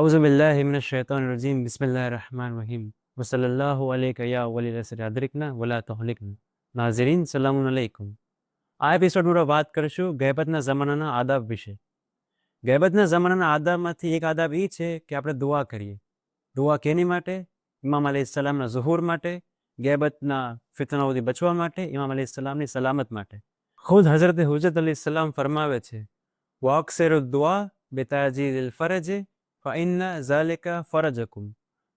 अऊज़ु बिल्लाहि मिनश शैतानिर रजीम बिस्मिल्लाहिर रहमानिर रहीम वसल्लल्लाहु अलैका या वलील असर अदरिकना वला तुहलिकना नाज़रीन सलामुन अलैकुમ। આ એપિસોડમાં આપણે વાત કરીશું ગૈબતના જમાનાના આદાબ વિશે। ગૈબતના જમાનાના આદાબમાંથી એક આદાબ એ છે કે આપણે દુઆ કરીએ। દુઆ કેની માટે? ઇમામ અલૈહિસ્સલામના ઝુહૂર માટે, ગૈબતના ફિતનાઓથી બચવા માટે, ઇમામ અલૈહિસ્સલામની સલામત માટે। ખુદ હઝરત હુજ્જત અલૈહિસ્સલામ ફરમાવે છે, વઅક્સિરુ દુઆ બિતાજીલિલ ફરજ ફઇન્ના ઝાલિકા ફરજકુમ।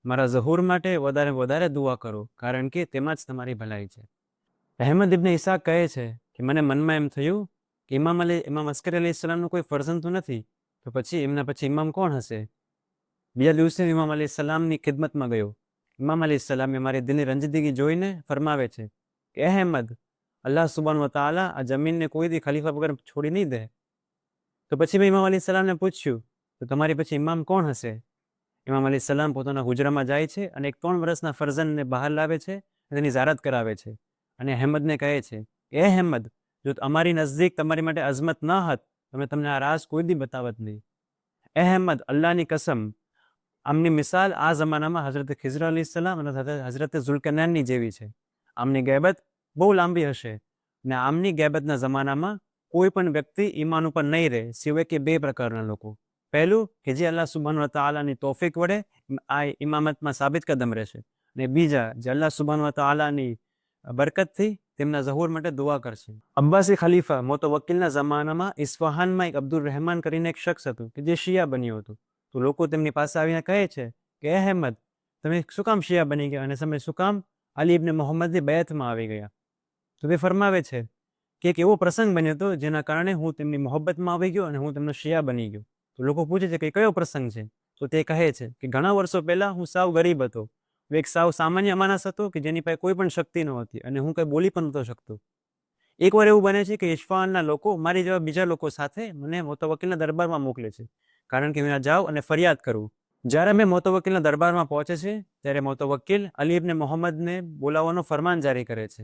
મારા ઝહૂર માટે વધારે વધારે દુઆ કરો, કારણ કે તેમાં જ તમારી ભલાઈ છે। અહેમદ ઇબ્ન ઇસાક કહે છે કે મને મનમાં એમ થયું કે ઇમામ અસ્કરી અલૈહિસ્સલામનું કોઈ ફરજંદ તો નથી, તો પછી એમના પછી ઇમામ કોણ હશે? બીજા દિવસે ઇમામ અલૈહિસ્સલામની ખિદમતમાં ગયો। ઇમામ અલૈહિસ્સલામે મારી દિલની રંજીદગી જોઈને ફરમાવે છે કે અહેમદ, અલ્લાહ સુબ્હાનહુ વ તઆલા આ જમીનને કોઈ દી ખલીફા વગર છોડી નહીં દે। તો પછી મેં ઇમામ અલૈહિસ્સલામને પૂછ્યું, તો તમારી પછી ઇમામ કોણ હશે? ઇમામ અલૈહિસ્સલામ પોતાના હુજરામાં જાય છે અને એક 3 વર્ષના ફરજંદને બહાર લાવે છે અને તેની ઝિયારત કરાવે છે અને અહેમદને કહે છે કે એ અહેમદ, જો અમારી નજદીક તમારી માટે અઝમત ન હોત તો મેં તમને આ રાઝ કોઈ દી બતાવત નહીં। અહેમદ, અલ્લાહની કસમ, આમની મિસાલ આ જમાનામાં હઝરત ખિઝર અલૈહિસ્સલામ અને હઝરત ઝુલ્કરનૈનની જેવી છે। આમની ગૈબત બહુ લાંબી હશે ને આમની ગૈબતના જમાનામાં કોઈ પણ વ્યક્તિ ઈમાન ઉપર નહીં રહે, સિવાય કે 2 પ્રકારના લોકો। પહેલું કે જે અલ્લાહ સુબ્હાનહુ વ તઆલાની તૌફીક વડે આ ઇમામતમાં સાબિત કદમ રહેશે, અને બીજા જે અલ્લાહ સુબ્હાનહુ વ તઆલાની બરકતથી તેમના ઝહૂર માટે દુઆ કરશે। અબ્બાસી ખલીફા મુતવક્કિલના જમાનામાં ઇસ્ફહાનમાં એક અબ્દુર રહેમાન કરીને એક શખ્સ હતું કે જે શિયા બન્યું હતું। તો લોકો તેમની પાસે આવીને કહે છે કે અહેમદ, તમે શું કામ શિયા બની ગયા અને તમે શું કામ અલી ઇબ્ન મુહમ્મદની બૈઅતમાં આવી ગયા? તો તે ફરમાવે છે કે એક એવો પ્રસંગ બન્યો હતો જેના કારણે હું તેમની મોહબ્બતમાં આવી ગયો અને હું તેમનો શિયા બની ગયો। તો લોકો પૂછે છે કે કયો પ્રસંગ છે? તો તે કહે છે કે ઘણા વર્ષો પહેલા હું સાવ ગરીબ હતો। હું એક સાવ સામાન્ય માણસ હતો કે જેની પાસે કોઈ પણ શક્તિ નહોતી અને હું કંઈ બોલી પણ નહોતો શકતો। એકવાર એવું બને છે કે ઇસ્ફહાનના લોકો મારી જેવા બીજા લોકો સાથે મને મુતવક્કિલના દરબારમાં મોકલે છે, કારણ કે હું જાઉં અને ફરિયાદ કરું। જ્યારે મેં મુતવક્કિલના દરબારમાં પહોંચે છે ત્યારે મુતવક્કિલ અલી ઇબ્ન મુહમ્મદને બોલાવવાનો ફરમાન જારી કરે છે।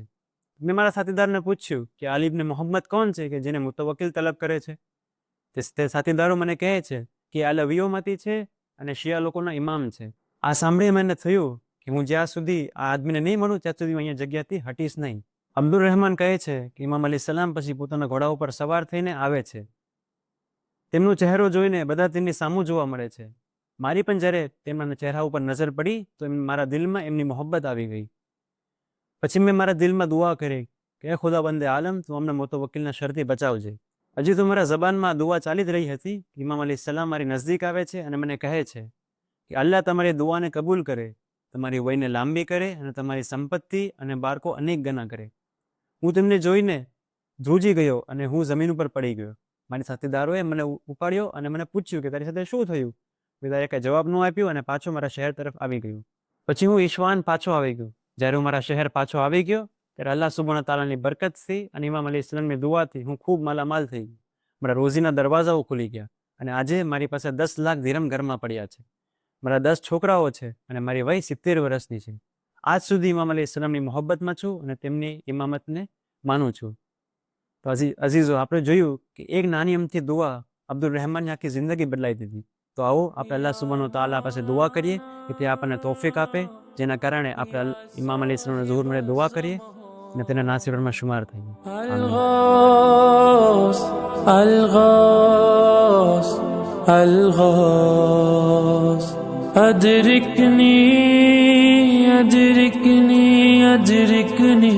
મેં મારા સાથીદારને પૂછ્યું કે અલી ઇબ્ન મુહમ્મદ કોણ છે કે જેને મુતવક્કિલ તલબ કરે છે? તે સાથીદારો મને કહે છે કે અલવીઓમાંથી છે અને શિયા લોકોના ઇમામ છે। આ સાંભળી મને થયું કે હું જ્યાં સુધી આ આદમીને નહીં મળું ત્યાં સુધી હું અહીંયા જગ્યાથી હટીશ નહીં। અબ્દુર રહેમાન કહે છે કે ઇમામ અલૈહિસ્સલામ પછી પોતાના ઘોડા ઉપર સવાર થઈને આવે છે। તેમનો ચહેરો જોઈને બધા તેમની સામું જોવા મળે છે। મારી પણ જ્યારે તેમના ચહેરા ઉપર નજર પડી તો મારા દિલમાં એમની મોહબ્બત આવી ગઈ। પછી મેં મારા દિલમાં દુઆ કરી કે એ ખુદાબંદે આલમ, તું અમને મુતવક્કિલના શરથી બચાવજે। હજી તો મારા જબાનમાં દુઆ ચાલી જ રહી હતી, ઇમામ અલૈહિસ્સલામ મારી નજદીક આવે છે અને મને કહે છે કે અલ્લાહ તમારી દુઆને કબૂલ કરે, તમારી વયને લાંબી કરે અને તમારી સંપત્તિ અને બાળકો અનેક ગણા કરે। હું તેમને જોઈને ધ્રુજી ગયો અને હું જમીન ઉપર પડી ગયો। મારી સાથીદારોએ મને ઉપાડ્યો અને મને પૂછ્યું કે તારી સાથે શું થયું? મેં તારે કંઈ જવાબ ન આપ્યો અને પાછો મારા શહેર તરફ આવી ગયો। પછી હું ઇસ્ફહાન પાછો આવી ગયો। જ્યારે હું મારા શહેર પાછો આવી ગયો ત્યારે અલ્લાહ સુબ્હાનહુ વ તઆલાની બરકતથી અને ઇમામ અલૈહિસ્સલામની દુઆથી હું ખૂબ માલામાલ થઈ ગયો। મારા રોજીના દરવાજાઓ ખુલી ગયા અને આજે મારી પાસે 10 લાખ દિરહમ ઘરમાં પડ્યા છે। મારા 10 છોકરાઓ છે અને મારી વય 70 વર્ષની છે। આજ સુધી ઇમામ અલૈહિસ્સલામની મોહબ્બતમાં છું અને તેમની ઇમામતને માનું છું। તો અઝીઝો, આપણે જોયું કે એક નાની અમથી દુઆ અબ્દુર રહેમાનની આખી જિંદગી બદલાઈ દીધી। તો આવો આપણે અલ્લાહ સુબ્હાનહુ વ તઆલા પાસે દુઆ કરીએ કે તે આપણને તૌફીક આપે, જેના કારણે આપણે ઇમામ અલૈહિસ્સલામના ઝહૂર માટે દુઆ કરીએ અને તેના નાસિરોમાં શુમાર થઈએ। الغوث الغوث الغوث أدركني أدركني أدركني